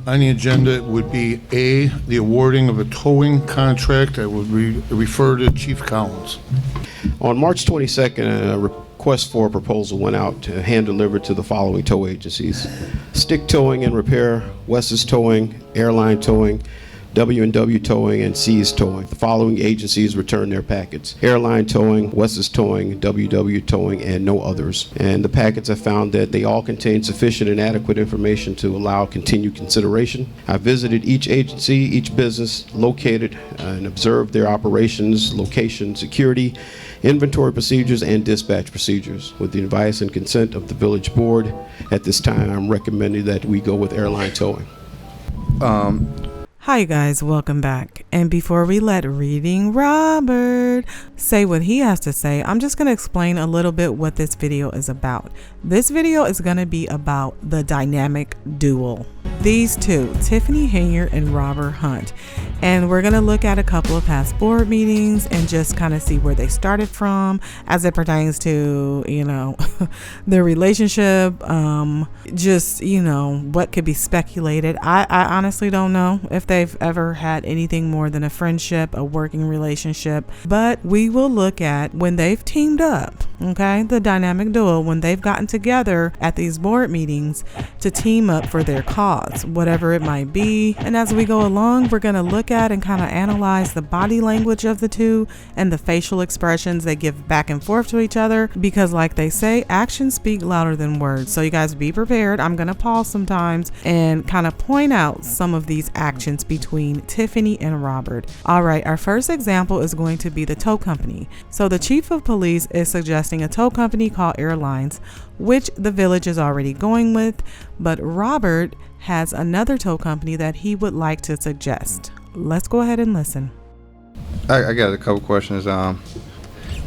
On the agenda would be A, the awarding of a towing contract. I would refer to Chief Collins. On March 22nd, a request for a proposal went out to hand delivered to the following tow agencies: Stick Towing and Repair, Wes's Towing, Airline Towing, W&W Towing, and C's Towing. The following agencies returned their packets: Airline Towing, Wes's Towing, WW Towing, and no others. And the packets have found that they all contain sufficient and adequate information to allow continued consideration. I visited each agency, each business, located and observed their operations, location, security, inventory procedures, and dispatch procedures. With the advice and consent of the village board, at this time I'm recommending that we go with Airline Towing. Hi guys, welcome back. And before we let Reading Robert say what he has to say, I'm just going to explain a little bit what this video is about. This video is going to be about the dynamic duo. These two, Tiffany Henyard and Robert Hunt. And we're going to look at a couple of past board meetings and just kind of see where they started from as it pertains to, their relationship, just, what could be speculated. I honestly don't know if they've ever had anything more than a friendship, a working relationship, but we will look at when they've teamed up, okay? The dynamic duo, when they've gotten together at these board meetings to team up for their cause, whatever it might be. And as we go along, we're going to look at and kind of analyze the body language of the two and the facial expressions they give back and forth to each other, because like they say, actions speak louder than words. So you guys be prepared. I'm going to pause sometimes and kind of point out some of these actions between Tiffany and Robert. All right, our first example is going to be the tow company. So the chief of police is suggesting a tow company called Airlines, which the village is already going with, but Robert has another tow company that he would like to suggest. Let's go ahead and listen. I got a couple questions.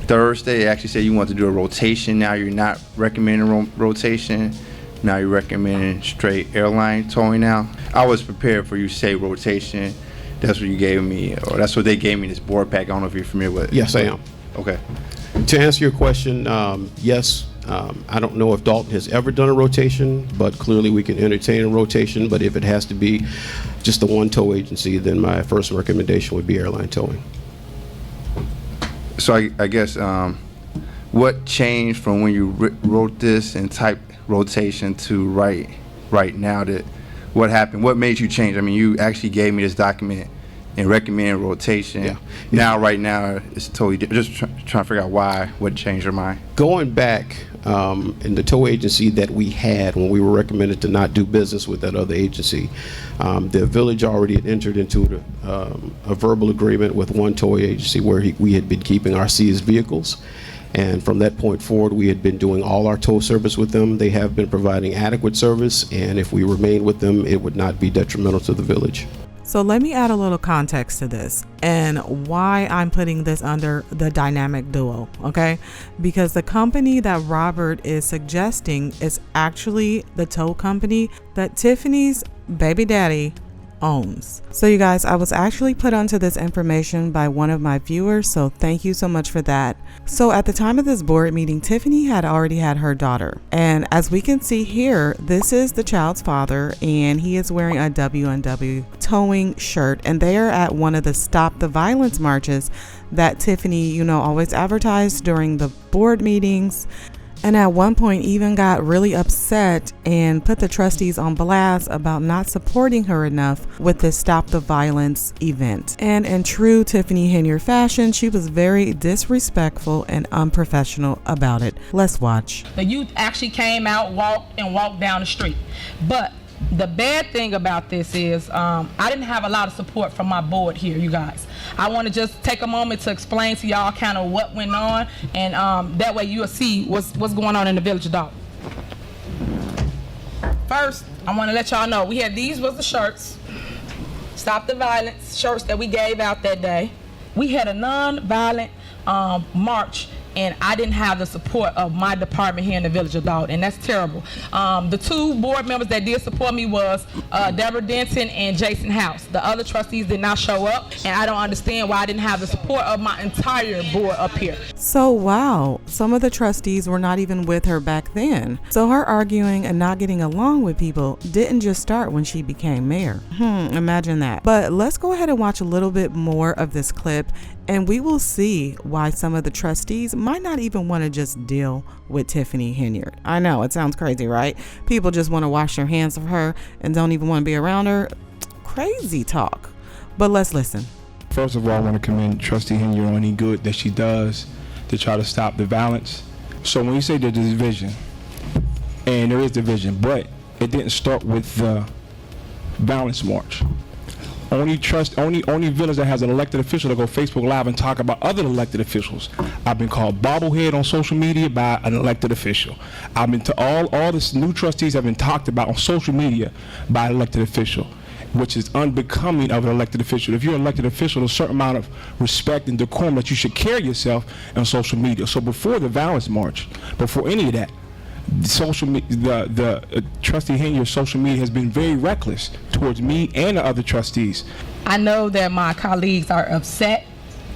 Thursday, you actually said you want to do a rotation. Now you're not recommending rotation. Now you're recommending straight airline towing now. I was prepared for you to say rotation. That's what you gave me, or that's what they gave me in this board pack. I don't know if you're familiar with it. Yes, I am. Okay. To answer your question, yes. I don't know if Dalton has ever done a rotation, but clearly we can entertain a rotation. But if it has to be just the one tow agency, then my first recommendation would be Airline Towing. So I guess what changed from when you wrote this and typed rotation to right now? What happened? What made you change? I mean, you actually gave me this document and recommended rotation. Yeah. Now, right now, it's totally different. Just trying to figure out what changed your mind. Going back in the tow agency that we had when we were recommended to not do business with that other agency, the village already had entered into a verbal agreement with one tow agency where we had been keeping our seized vehicles. And from that point forward, we had been doing all our tow service with them. They have been providing adequate service, and if we remain with them, it would not be detrimental to the village. So let me add a little context to this and why I'm putting this under the dynamic duo, okay? Because the company that Robert is suggesting is actually the tow company that Tiffany's baby daddy owns. So you guys, I was actually put onto this information by one of my viewers, so thank you so much for that. So at the time of this board meeting, Tiffany had already had her daughter, and as we can see here, this is the child's father, and he is wearing a W&W towing shirt, and they are at one of the Stop the Violence marches that Tiffany, always advertised during the board meetings. And at one point even got really upset and put the trustees on blast about not supporting her enough with this Stop the Violence event. And in true Tiffany Henyard fashion, she was very disrespectful and unprofessional about it. Let's watch. The youth actually came out, walked down the street. But the bad thing about this is I didn't have a lot of support from my board here, you guys. I want to just take a moment to explain to y'all kind of what went on, and that way you'll see what's going on in the village of Dalton. First, I want to let y'all know these was the shirts, Stop the Violence shirts that we gave out that day. We had a non-violent march and I didn't have the support of my department here in the Village of Dolton, and that's terrible. The 2 board members that did support me was Deborah Denton and Jason House. The other trustees did not show up, and I don't understand why I didn't have the support of my entire board up here. So wow, some of the trustees were not even with her back then. So her arguing and not getting along with people didn't just start when she became mayor. Imagine that. But let's go ahead and watch a little bit more of this clip, and we will see why some of the trustees might not even want to just deal with Tiffany Henyard. I know, it sounds crazy, right? People just want to wash their hands of her and don't even want to be around her. Crazy talk. But let's listen. First of all, I want to commend Trustee Henyard on any good that she does to try to stop the violence. So when you say there's division, and there is division, but it didn't start with the violence march. Only village that has an elected official to go Facebook Live and talk about other elected officials. I've been called bobblehead on social media by an elected official. I've been to all this new trustees have been talked about on social media by an elected official, which is unbecoming of an elected official. If you're an elected official, there's a certain amount of respect and decorum that you should carry yourself on social media. So before the violence march, before any of that, the Trustee Henyard's social media has been very reckless towards me and the other trustees. I know that my colleagues are upset,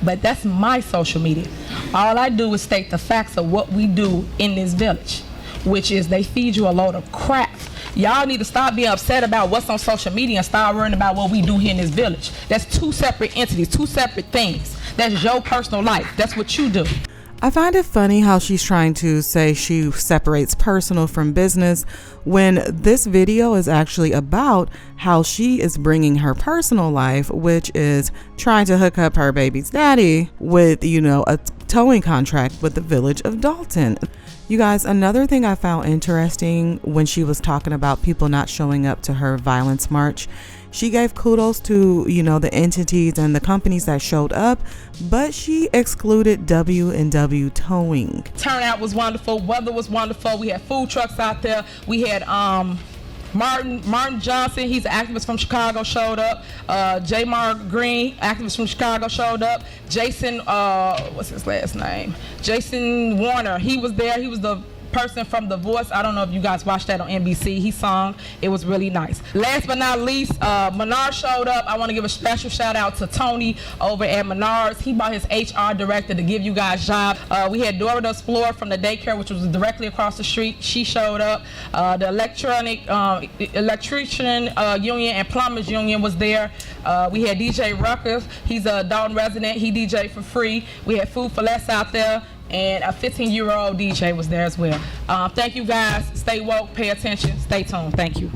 but that's my social media. All I do is state the facts of what we do in this village, which is they feed you a load of crap. Y'all need to stop being upset about what's on social media and start worrying about what we do here in this village. That's 2 separate entities, 2 separate things. That's your personal life. That's what you do. I find it funny how she's trying to say she separates personal from business when this video is actually about how she is bringing her personal life, which is trying to hook up her baby's daddy with, a towing contract with the Village of Dolton. You guys, another thing I found interesting when she was talking about people not showing up to her violence march, she gave kudos to, the entities and the companies that showed up, but she excluded W&W Towing. Turnout was wonderful. Weather was wonderful. We had food trucks out there. We had Martin Johnson, he's an activist from Chicago, showed up. J. Mark Green, activist from Chicago, showed up. Jason, what's his last name? Jason Warner, he was there. He was the person from The Voice. I don't know if you guys watched that on NBC. He sung. It was really nice. Last but not least, Menard showed up. I want to give a special shout out to Tony over at Menards. He brought his HR director to give you guys jobs. We had Dora the Explorer from the daycare, which was directly across the street. She showed up. The electrician union and plumbers union was there. We had DJ Ruckers. He's a Dalton resident. He DJ'd for free. We had Food for Less out there. And a 15-year-old DJ was there as well. Thank you guys. Stay woke, pay attention, stay tuned. Thank you.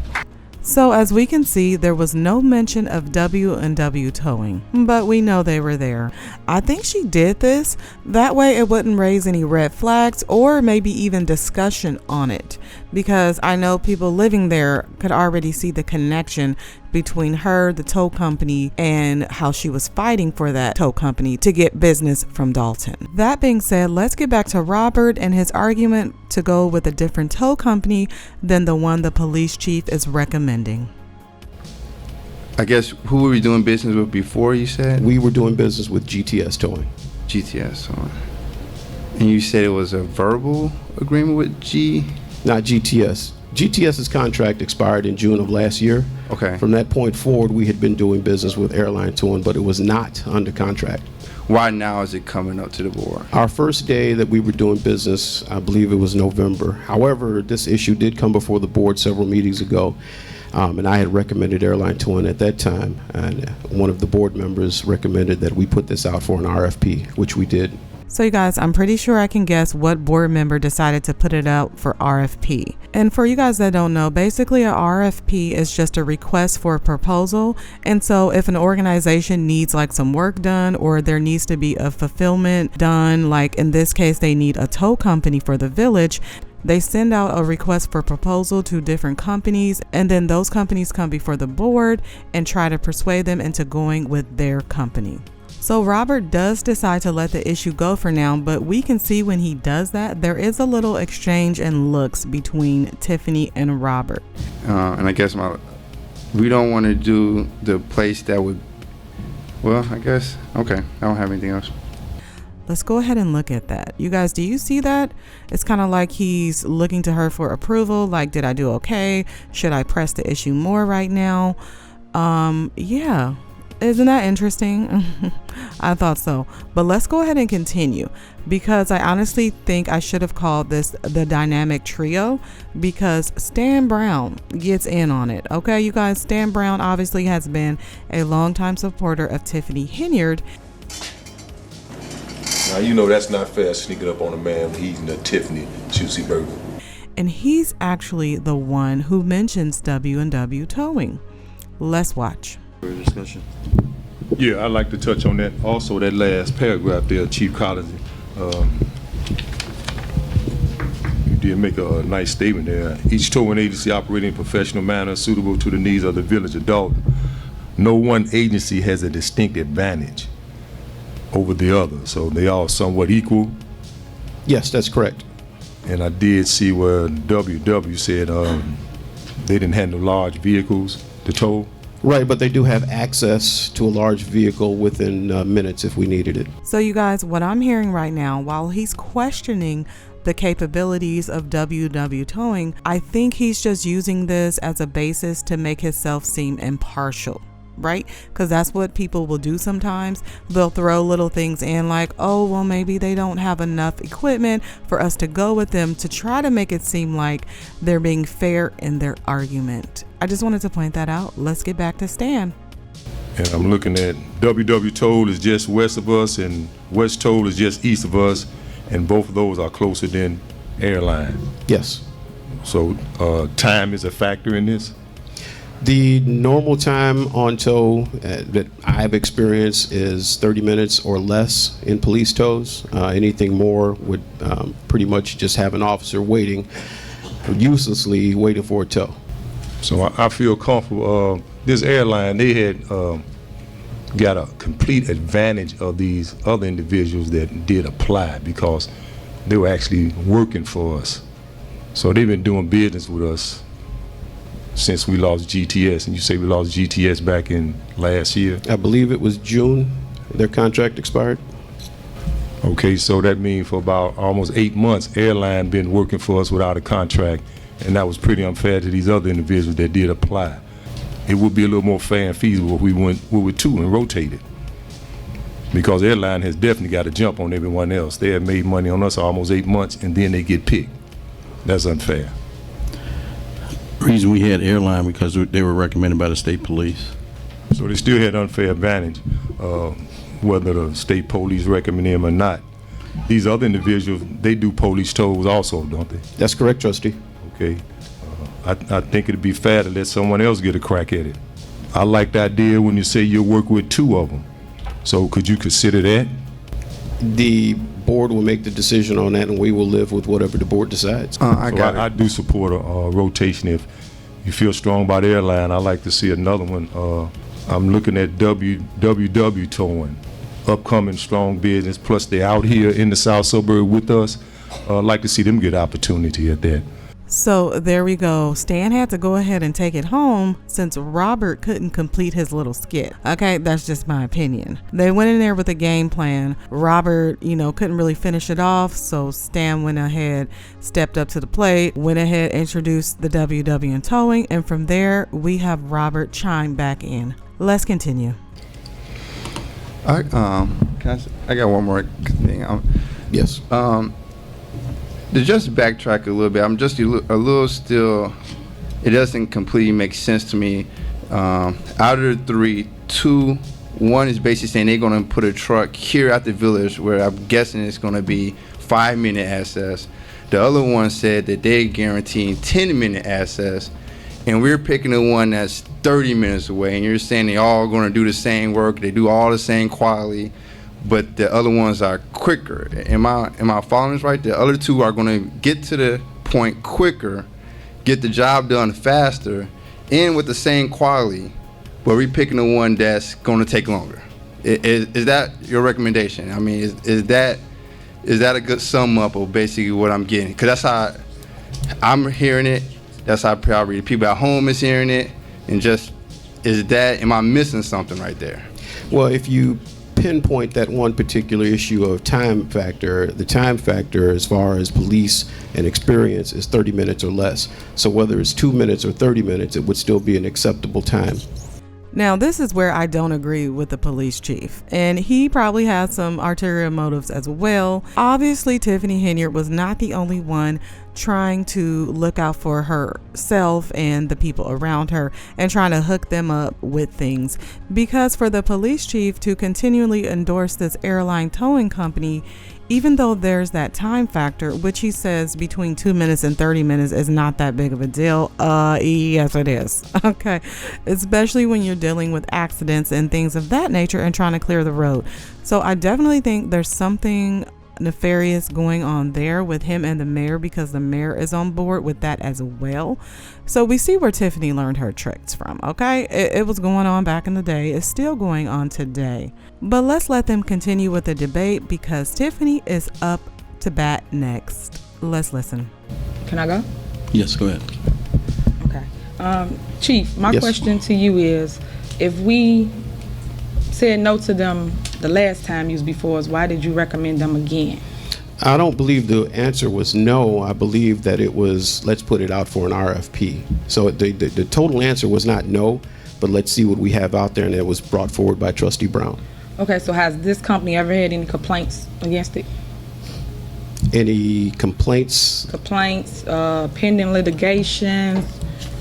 So as we can see, there was no mention of W&W Towing, but we know they were there. I think she did this that way it wouldn't raise any red flags or maybe even discussion on it, because I know people living there could already see the connection between her, the tow company, and how she was fighting for that tow company to get business from Dolton. That being said, let's get back to Robert and his argument to go with a different tow company than the one the police chief is recommending. I guess, who were we doing business with before, you said? We were doing business with GTS Towing. GTS Towing. And you said it was a verbal agreement with Not GTS. GTS's contract expired in June of last year. Okay. From that point forward, we had been doing business with Airline Towing, but it was not under contract. Why now is it coming up to the board? Our first day that we were doing business, I believe it was November. However, this issue did come before the board several meetings ago, and I had recommended Airline Towing at that time, and one of the board members recommended that we put this out for an RFP, which we did. So you guys, I'm pretty sure I can guess what board member decided to put it out for RFP. And for you guys that don't know, basically a RFP is just a request for a proposal. And so if an organization needs like some work done, or there needs to be a fulfillment done, like in this case, they need a tow company for the village, they send out a request for proposal to different companies, and then those companies come before the board and try to persuade them into going with their company. So Robert does decide to let the issue go for now, but we can see when he does that, there is a little exchange in looks between Tiffany and Robert. And I guess we don't want to do the place that would, well, I guess, okay, I don't have anything else. Let's go ahead and look at that. You guys, do you see that? It's kind of like he's looking to her for approval. Like, did I do okay? Should I press the issue more right now? Yeah. Isn't that interesting? I thought so. But let's go ahead and continue, because I honestly think I should have called this the dynamic trio, because Stan Brown gets in on it. Okay, you guys, Stan Brown obviously has been a longtime supporter of Tiffany Henyard. Now, you know that's not fair, sneaking up on a man when he's eating a Tiffany juicy burger. And he's actually the one who mentions W&W towing. Let's watch. Further discussion? Yeah, I'd like to touch on that. Also, that last paragraph there, Chief Collins. You did make a nice statement there. Each towing agency operating in a professional manner suitable to the needs of the village of Dolton. No one agency has a distinct advantage over the other, so they all somewhat equal. Yes, that's correct. And I did see where WW said they didn't have no large vehicles to tow. Right, but they do have access to a large vehicle within minutes if we needed it. So you guys, what I'm hearing right now, while he's questioning the capabilities of WW towing, I think he's just using this as a basis to make himself seem impartial. Right? Because that's what people will do sometimes. They'll throw little things in like, oh, well, maybe they don't have enough equipment for us to go with them, to try to make it seem like they're being fair in their argument. I just wanted to point that out. Let's get back to Stan. And I'm looking at WW Toll is just west of us and West Toll is just east of us, and both of those are closer than Airline. Yes. So time is a factor in this? The normal time on tow that I've experienced is 30 minutes or less in police tows. Anything more would pretty much just have an officer waiting, uselessly waiting for a tow. So I feel comfortable. This Airline, they had got a complete advantage of these other individuals that did apply, because they were actually working for us. So they've been doing business with us since we lost GTS. And you say we lost GTS back in last year? I believe it was June their contract expired. Okay, so that means for about almost 8 months, Airline been working for us without a contract, and that was pretty unfair to these other individuals that did apply. It would be a little more fair and feasible if we went with two and rotated, because Airline has definitely got a jump on everyone else. They have made money on us almost 8 months, and then they get picked. That's unfair. Reason we had Airline because they were recommended by the state police. So they still had unfair advantage, whether the state police recommend them or not. These other individuals, they do police tolls also, don't they? That's correct, trustee. Okay. I think it'd be fair to let someone else get a crack at it. I like the idea when you say you'll work with two of them. So could you consider that? The board will make the decision on that, and we will live with whatever the board decides. I do support a rotation. If you feel strong about Airline, I'd like to see another one. I'm looking at WW towing, upcoming strong business, plus they're out here in the south suburb with us. I'd like to see them get opportunity at that. So there we go. Stan had to go ahead and take it home since Robert couldn't complete his little skit. Okay, that's just my opinion. They went in there with a game plan. Robert, couldn't really finish it off, so Stan went ahead, stepped up to the plate, went ahead, introduced the WW and towing, and from there we have Robert chime back in. Let's continue. I got one more thing. Yes. To just backtrack a little bit, I'm just a little still, it doesn't completely make sense to me. Out of the three, one is basically saying they're going to put a truck here at the village where I'm guessing it's going to be 5-minute access. The other one said that they're guaranteeing 10-minute access, and we're picking the one that's 30 minutes away, and you're saying they all going to do the same work, they do all the same quality, but the other ones are quicker. Am I following this right? The other two are going to get to the point quicker, get the job done faster, and with the same quality, but we're picking the one that's going to take longer. Is that your recommendation? I mean, is that a good sum up of basically what I'm getting? Because that's how I'm hearing it. That's how probably the people at home is hearing it. And just, am I missing something right there? Well, if you pinpoint that one particular issue of time factor. The time factor as far as police and experience is 30 minutes or less. So whether it's 2 minutes or 30 minutes, it would still be an acceptable time. Now, this is where I don't agree with the police chief, and he probably has some ulterior motives as well. Obviously, Tiffany Henyard was not the only one trying to look out for herself and the people around her and trying to hook them up with things, because for the police chief to continually endorse this airline towing company, even though there's that time factor, which he says between 2 minutes and 30 minutes is not that big of a deal. Yes, it is. Okay. Especially when you're dealing with accidents and things of that nature and trying to clear the road. So I definitely think there's something nefarious going on there with him and the mayor, because the mayor is on board with that as well. So we see where Tiffany learned her tricks from. Okay, it was going on back in the day, it's still going on today, but let's let them continue with the debate because Tiffany is up to bat next. Let's listen. Can I go? Yes, go ahead. Okay. Chief, my Yes. question to you is, if we said no to them the last time you was before us, why did you recommend them again? I don't believe the answer was no. I believe that it was, let's put it out for an RFP. So the total answer was not no, but let's see what we have out there, and it was brought forward by Trustee Brown. Okay, so has this company ever had any complaints against it? Any complaints? Complaints, pending litigation,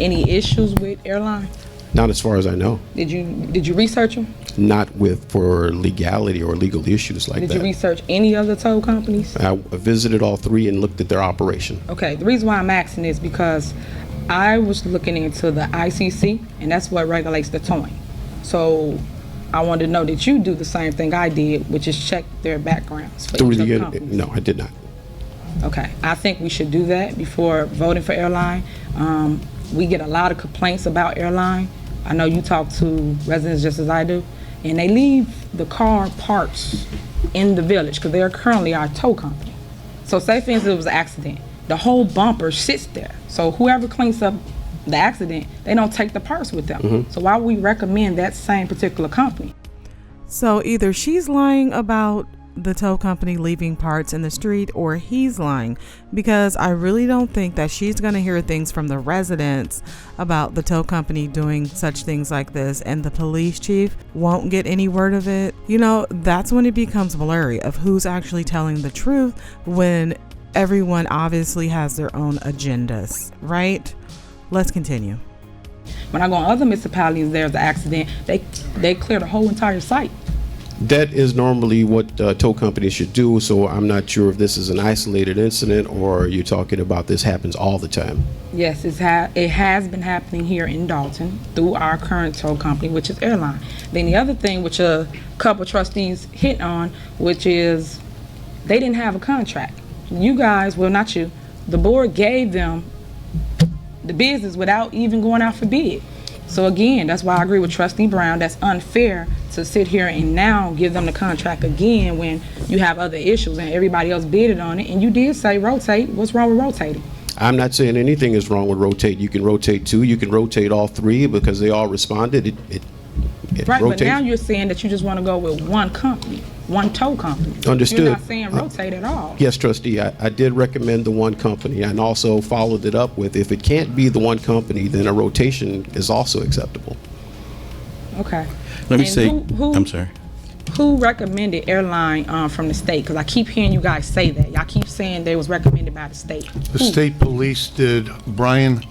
any issues with airline? Not as far as I know. Did you research them? Not for legality or legal issues like Did that. you research any other tow companies? I visited all three and looked at their operation. Okay, the reason why I'm asking is because I was looking into the ICC, and that's what regulates the towing. So I wanted to know that you do the same thing I did, which is check their backgrounds for Through each of the the companies. no, I did not. Okay, I think we should do that before voting for airline. We get a lot of complaints about airline. I know you talk to residents just as I do, and they leave the car parts in the village because they're currently our tow company. So say for instance it was an accident, the whole bumper sits there. So whoever cleans up the accident, they don't take the parts with them. So why would we recommend that same particular company? So either she's lying about the tow company leaving parts in the street, or he's lying, because I really don't think that she's going to hear things from the residents about the tow company doing such things like this, and the police chief won't get any word of it. You know, that's when it becomes blurry of who's actually telling the truth, when everyone obviously has their own agendas, right? Let's continue. When I go in other municipalities, there's an accident, they clear the whole entire site. That is normally what tow companies should do, so I'm not sure if this is an isolated incident or you're talking about this happens all the time. Yes, it has been happening here in Dolton through our current tow company, which is airline. Then the other thing, which a couple trustees hit on, which is they didn't have a contract. You guys, well, not you, the board gave them the business without even going out for bid. So again, that's why I agree with Trustee Brown. That's unfair to sit here and now give them the contract again when you have other issues and everybody else bidded on it. And you did say rotate. What's wrong with rotating? I'm not saying anything is wrong with rotate. You can rotate two, you can rotate all three because they all responded. It Right, rotates. but now you're saying that you just want to go with one company, one tow company. Understood. You're not saying rotate at all. Yes, trustee, I did recommend the one company and also followed it up with, if it can't be the one company, then a rotation is also acceptable. Okay. Let me And say, who- I'm sorry. Who recommended airline from the state? Because I keep hearing you guys say that. Y'all keep saying they was recommended by the state. The state police did.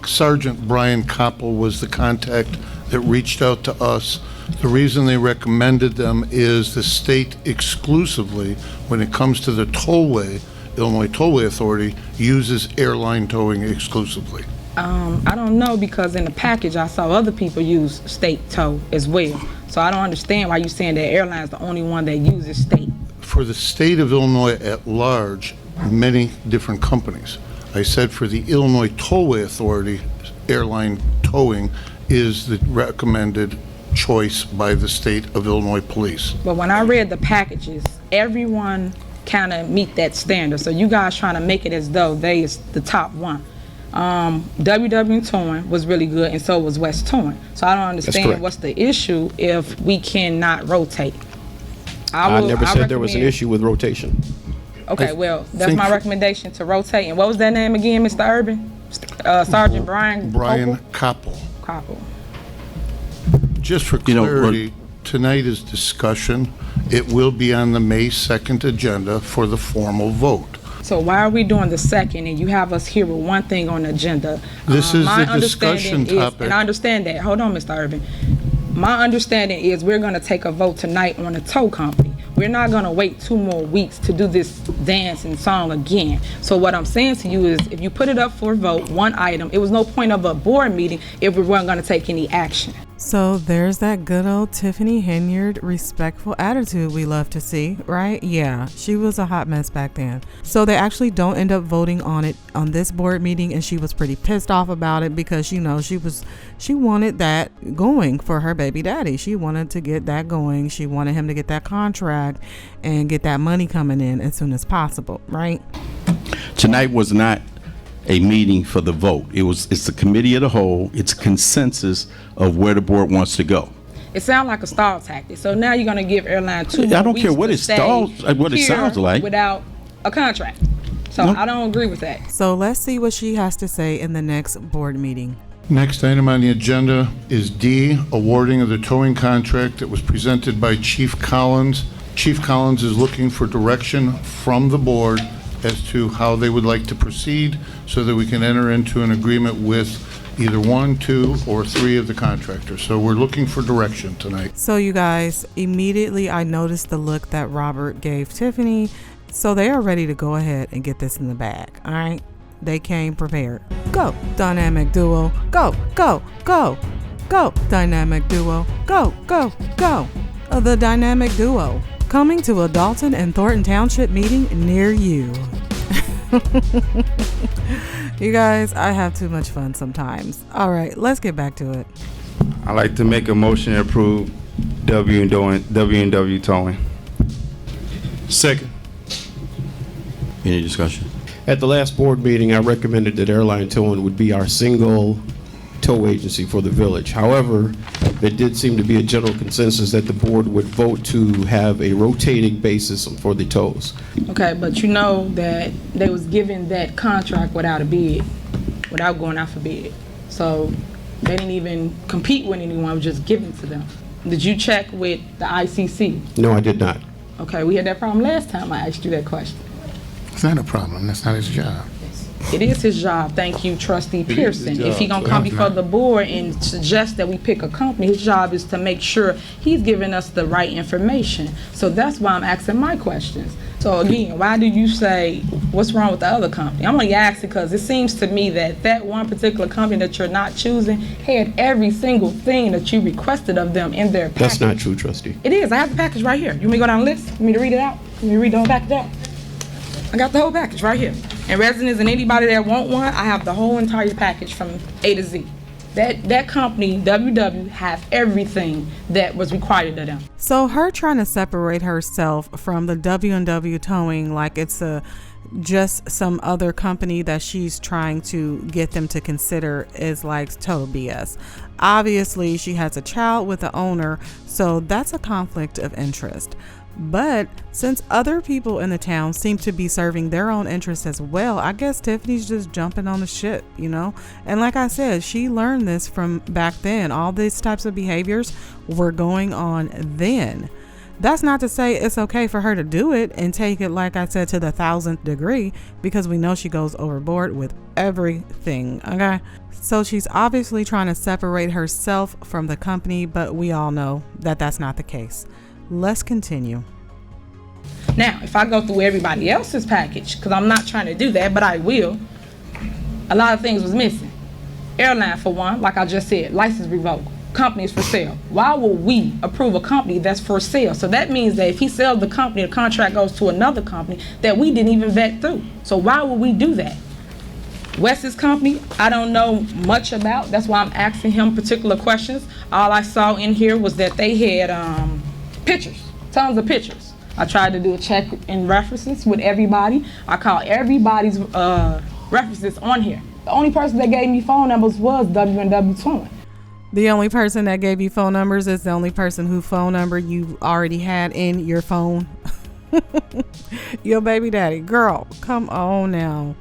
Sergeant Brian Koppel was the contact that reached out to us. The reason they recommended them is the state exclusively, when it comes to the tollway, Illinois Tollway Authority uses airline towing exclusively. I don't know, because in the package I saw other people use state tow as well. So I don't understand why you're saying that airline's the only one that uses state. For the state of Illinois at large, many different companies. I said for the Illinois Tollway Authority, airline towing is the recommended choice by the state of Illinois Police. But when I read the packages, everyone kind of meet that standard. So you guys trying to make it as though they is the top one. WW Towing was really good, and so was West Towing. So I don't understand correct. what's the issue if we cannot rotate. I never said there was an recommend- issue with rotation. Okay, I well, that's think- my recommendation to rotate. And what was that name again, Mr. Urban? Sergeant Brian Brian Koppel. Koppel. Just for You know, clarity, tonight is discussion. It will be on the May 2nd agenda for the formal vote. So why are we doing the second and you have us here with one thing on the agenda? This is My the discussion understanding is- topic. And I understand that. Hold on, Mr. Urban. My understanding is we're gonna take a vote tonight on the tow company. We're not gonna wait 2 more weeks to do this dance and song again. So what I'm saying to you is, if you put it up for a vote, one item, it was no point of a board meeting if we weren't gonna take any action. So there's that good old Tiffany Henyard respectful attitude we love to see, right? Yeah, she was a hot mess back then. So they actually don't end up voting on it on this board meeting, and she was pretty pissed off about it because, you know, she wanted that going for her baby daddy. She wanted to get that going. She wanted him to get that contract and get that money coming in as soon as possible, right? Tonight was not a meeting for the vote. It's the committee of the whole. It's consensus of where the board wants to go. It sounds like a stall tactic. So now you're gonna give airline 2 I more don't weeks care what to it stay what it here sounds like. without a contract. So Nope. I don't agree with that. So let's see what she has to say in the next board meeting. Next item on the agenda is D, awarding of the towing contract that was presented by Chief Collins. Chief Collins is looking for direction from the board as to how they would like to proceed so that we can enter into an agreement with either 1, 2, or 3 of the contractors. So we're looking for direction tonight. So you guys, immediately I noticed the look that Robert gave Tiffany. So they are ready to go ahead and get this in the bag, all right? They came prepared. Go, dynamic duo. Go, go, go, go, dynamic duo. Go, go, go. The dynamic duo coming to a Dolton and Thornton Township meeting near you. You guys, I have too much fun sometimes. All right, let's get back to it. I'd like to make a motion to approve W&W towing. Second. Any discussion? At the last board meeting, I recommended that Airline Towing would be our single tow agency for the village. However, there did seem to be a general consensus that the board would vote to have a rotating basis for the tows. Okay, but you know that they was given that contract without a bid, without going out for bid. So they didn't even compete with anyone, it was just given to them. Did you check with the ICC? No, I did not. Okay, we had that problem last time I asked you that question. It's not a problem. That's not his job. It is his job, thank you, Trustee Pearson. If he gonna come before the board and suggest that we pick a company, his job is to make sure he's giving us the right information. So that's why I'm asking my questions. So again, why do you say, what's wrong with the other company? I'm only asking because it seems to me that that one particular company that you're not choosing had every single thing that you requested of them in their package. That's not true, trustee. It is, I have the package right here. You want me to go down the list? You want me to read it out? You want me to read the whole package out? I got the whole package right here. And residents and anybody that want one, I have the whole entire package from A to Z. That company, WW, have everything that was required of them. So her trying to separate herself from the W&W towing like it's just some other company that she's trying to get them to consider is like total BS. Obviously, she has a child with the owner, so that's a conflict of interest. But since other people in the town seem to be serving their own interests as well, I guess Tiffany's just jumping on the ship, you know? And like I said, she learned this from back then. All these types of behaviors were going on then. That's not to say it's okay for her to do it and take it, like I said, to the 1000th degree, because we know she goes overboard with everything, okay? So she's obviously trying to separate herself from the company, but we all know that that's not the case. Let's continue. Now, if I go through everybody else's package, because I'm not trying to do that, but I will, a lot of things was missing. Airline, for one, like I just said, license revoked. Companies for sale. Why would we approve a company that's for sale? So that means that if he sells the company, the contract goes to another company that we didn't even vet through. So why would we do that? Wes's company, I don't know much about. That's why I'm asking him particular questions. All I saw in here was that they had pictures, tons of pictures. I tried to do a check in references with everybody. I called everybody's references on here. The only person that gave me phone numbers was W&W Towing. The only person that gave you phone numbers is the only person whose phone number you already had in your phone. Your baby daddy. Girl, come on now.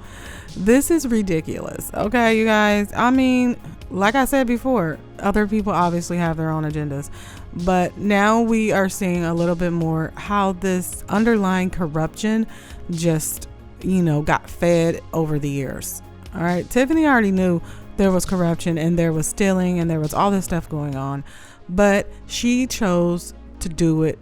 This is ridiculous. Okay, you guys. I mean, like I said before, other people obviously have their own agendas. But now we are seeing a little bit more how this underlying corruption just, got fed over the years. All right. Tiffany already knew there was corruption and there was stealing and there was all this stuff going on. But she chose to do it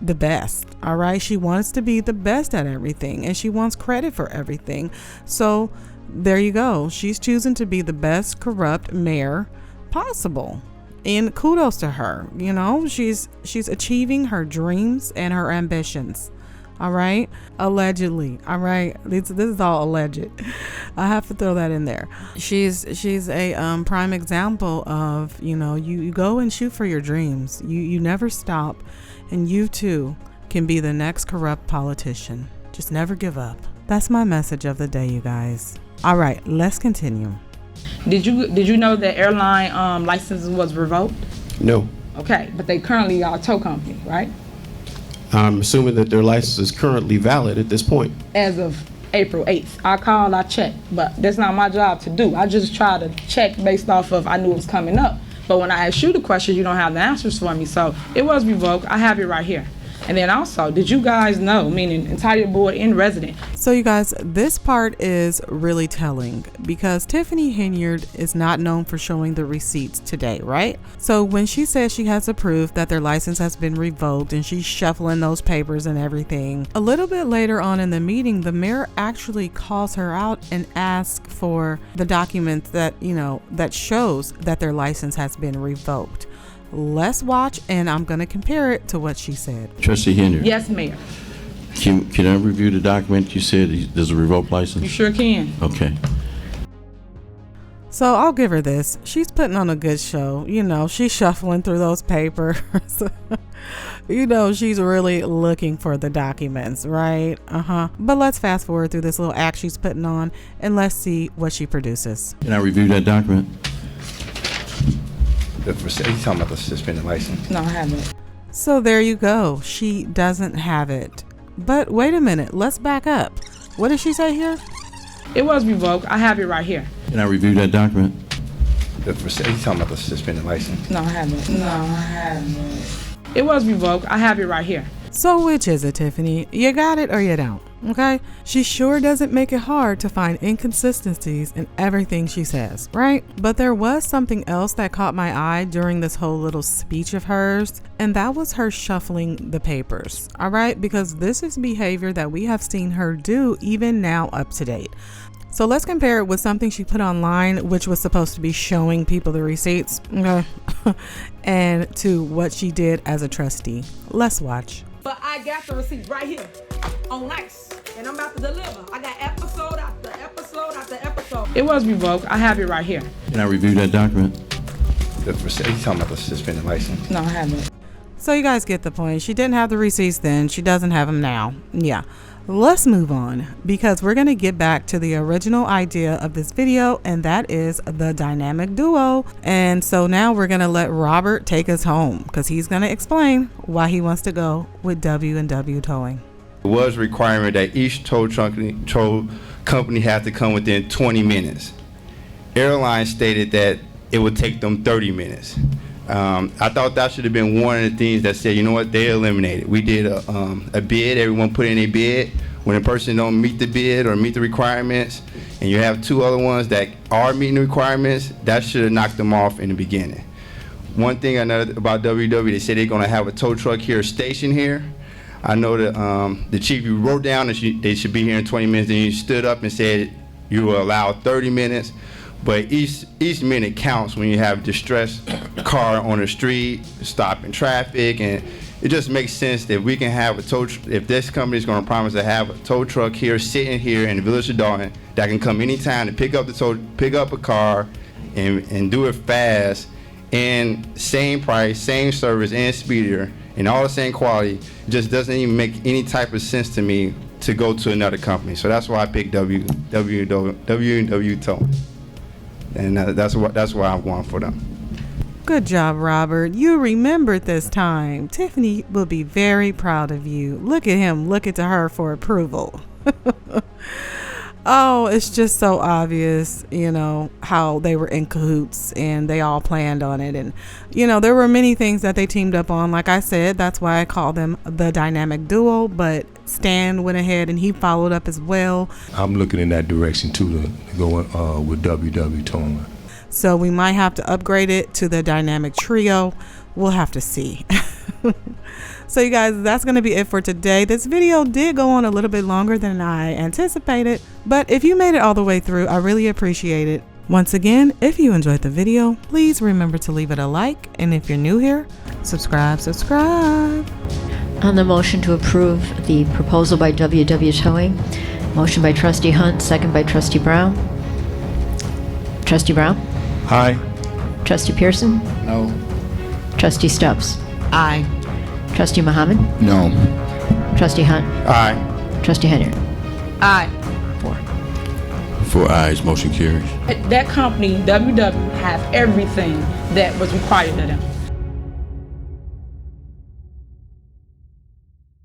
the best. All right. She wants to be the best at everything and she wants credit for everything. So there you go. She's choosing to be the best corrupt mayor possible. And kudos to her. She's achieving her dreams and her ambitions. All right. Allegedly. All right. This is all alleged. I have to throw that in there. She's a prime example of, you go and shoot for your dreams. You never stop. And you too can be the next corrupt politician. Just never give up. That's my message of the day, you guys. All right. Let's continue. Did you know that airline license was revoked? No. Okay, but they currently are a tow company, right? I'm assuming that their license is currently valid at this point. As of April 8th. I called, I checked, but that's not my job to do. I just try to check based off of I knew it was coming up. But when I asked you the question, you don't have the answers for me. So it was revoked. I have it right here. And then also, did you guys know, meaning entire board and resident? So you guys, this part is really telling because Tiffany Henyard is not known for showing the receipts today, right? So when she says she has the proof that their license has been revoked and she's shuffling those papers and everything, a little bit later on in the meeting, the mayor actually calls her out and asks for the documents that, that shows that their license has been revoked. Let's watch, and I'm going to compare it to what she said. Trustee Henyard. Yes, Mayor. Can I review the document you said there's a revoked license? You sure can. Okay. So I'll give her this. She's putting on a good show. She's shuffling through those papers. She's really looking for the documents, right? But let's fast forward through this little act she's putting on, and let's see what she produces. Can I review that document? He's talking about the suspended license. No, I haven't. So there you go. She doesn't have it. But wait a minute. Let's back up. What did she say here? It was revoked. I have it right here. Can I review that document? He's talking about the suspended license. No, I haven't. It was revoked. I have it right here. So which is it, Tiffany? You got it or you don't? Okay? She sure doesn't make it hard to find inconsistencies in everything she says, right? But there was something else that caught my eye during this whole little speech of hers, and that was her shuffling the papers, all right? Because this is behavior that we have seen her do even now up to date. So let's compare it with something she put online, which was supposed to be showing people the receipts, okay? And to what she did as a trustee. Let's watch. But I got the receipt right here on ice, and I'm about to deliver. I got episode after episode after episode. It was revoked. I have it right here. Can I review that document? He's talking about the suspended license. No, I haven't. So you guys get the point. She didn't have the receipts then. She doesn't have them now. Yeah. Let's move on because we're going to get back to the original idea of this video, and that is the dynamic duo. And so now we're going to let Robert take us home because he's going to explain why he wants to go with W&W Towing. It was a requirement that each tow company had to come within 20 minutes. Airlines stated that it would take them 30 minutes. I thought that should have been one of the things that said, you know what, they eliminated. We did a bid, everyone put in a bid. When a person don't meet the bid or meet the requirements, and you have two other ones that are meeting the requirements, that should have knocked them off in the beginning. One thing I know about WW, they said they're gonna have a tow truck here, station here. I know that the chief, you wrote down that they should be here in 20 minutes, and you stood up and said you will allow 30 minutes. But each minute counts when you have distressed car on the street, stopping traffic, and it just makes sense that we can have a tow. If this company is going to promise to have a tow truck here, sitting here in the village of Dolton, that can come anytime to pick up a car, and do it fast, and same price, same service, and speedier, and all the same quality, just doesn't even make any type of sense to me to go to another company. So that's why I picked W&W Towing. And that's why I'm going for them. Good job, Robert. You remembered this time. Tiffany will be very proud of you. Look at him looking to her for approval. Oh, it's just so obvious, you know, how they were in cahoots and they all planned on it. And, you know, there were many things that they teamed up on. Like I said, that's why I call them the dynamic duo. But Stan went ahead and he followed up as well. I'm looking in that direction too, to go with WW Towing. So we might have to upgrade it to the dynamic trio. We'll have to see. So you guys, that's going to be it for today. This video did go on a little bit longer than I anticipated, but if you made it all the way through, I really appreciate it. Once again, if you enjoyed the video, please remember to leave it a like, and if you're new here, subscribe. On the motion to approve the proposal by WW Towing, motion by Trustee Hunt, second by Trustee Brown. Trustee Brown? Aye. Trustee Pearson? No. Trustee Stubbs? Aye. Trustee Muhammad? No. Trustee Hunt? Aye. Trustee Henyard? Aye. 4 ayes, motion carries. That company, WW, has everything that was required of them.